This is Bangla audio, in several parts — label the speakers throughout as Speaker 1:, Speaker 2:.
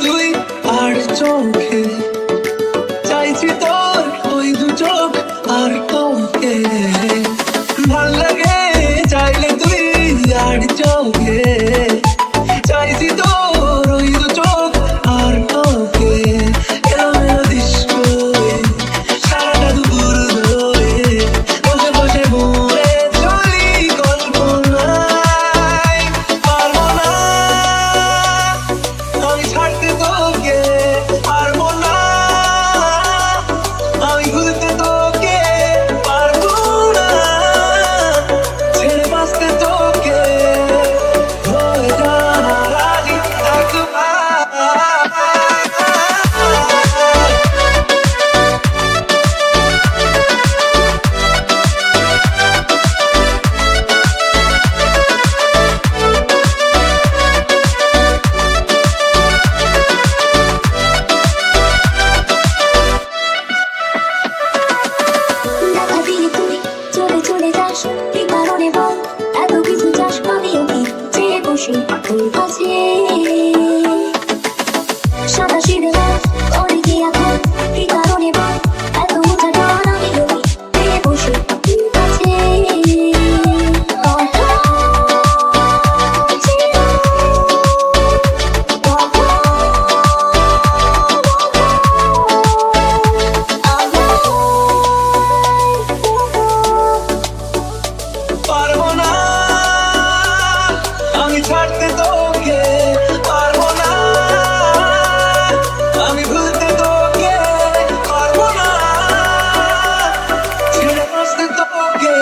Speaker 1: তুই আর চোখে চাইছি তোর ওই দু চোখ আর তোকে ভাল লাগে চাইলে তুই আর চোখে চাইছি তোর ওই দু চোখ আর তোকে এলোমেলো ডিস্কো সারাটা দুপুর ধরে বসে বসে মরে চলি কল্পনায় পারবো না আমি ছাড়তে তোকে পারবো না আমি ভুলতে তোকে পারবো না ছেড়ে বাঁচতে তোকে হয়ে যা রাজি একবার
Speaker 2: দেখা দিয়ে তুই চলে চলে যাস কি কারণে বল এত কিছু চাস আমিও কি চেয়ে বসি তোর কাছে সাদা সিধে রাত করে কি এখন কি কারণে বল এত উঠা টান আমিও কি চেয়ে বসি তোর কাছে
Speaker 1: পারবো না আমি ছাড়তে তোকে পারবো না আমি ভুলতে তোকে পারবো না ছেড়ে বাঁচতে তোকে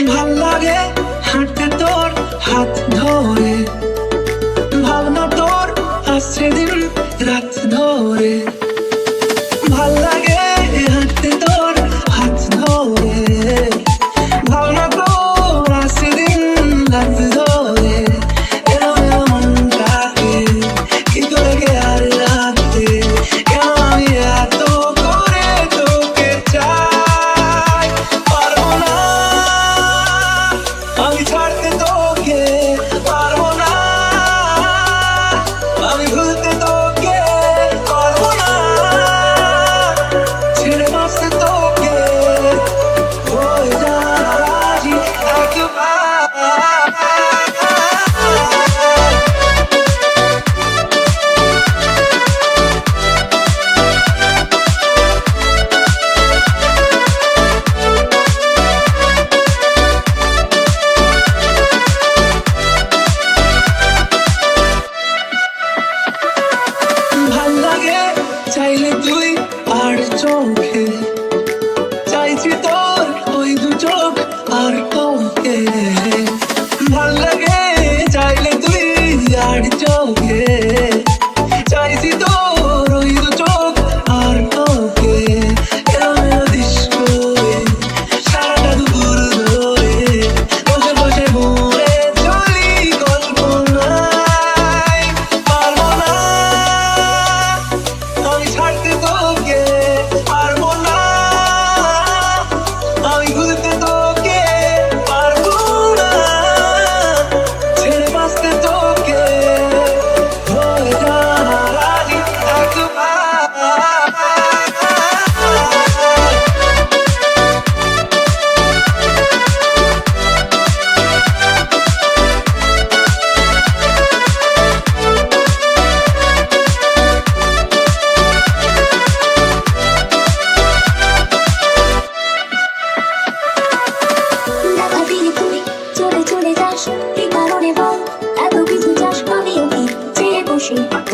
Speaker 1: ভাল লাগে হাঁটতে তোর হাত ধরে ভাবনা তোর আসছে দিন রাত ধরে ভাল লাগে হাঁটতে তোর হাত ধরে ভাবনা তোর আসছে দিন রাত ধরে এলোমেলো মনটাকে কি করে কে আর রাখতে কেন আমি এত করে তোকে চাই পারবো না আমি ছাড়তে তোকে পারবো না আমি ভুলতে তোকে পারবো না ছেড়ে বাঁচতে তোকে হয়ে যা রাজি একবার ভাল লাগে চাইলে তুই আর চোখে চাইছি তোর ওই দু চোখ আর তোকে ভাল লাগে চাইলে তুই আর চোখে চাইছি তোর ওই দু চোখ আর তোকে এলোমেলো ডিস্কো সারাটা দুপুর ধরে বসে বসে মরে চলি কল্পনায় পারবো না আমি ছাড়তে তোকে পারবো না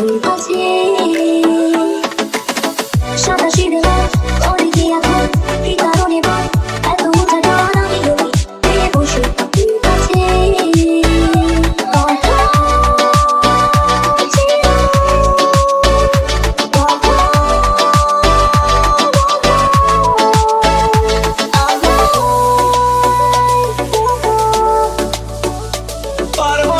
Speaker 2: তোর কাছে সাদা সিঁদে লাল করে কি এখন কি কারণে বল এত উঠা টান আমি রবি পেয়ে বসে তোর কাছে
Speaker 1: পারবো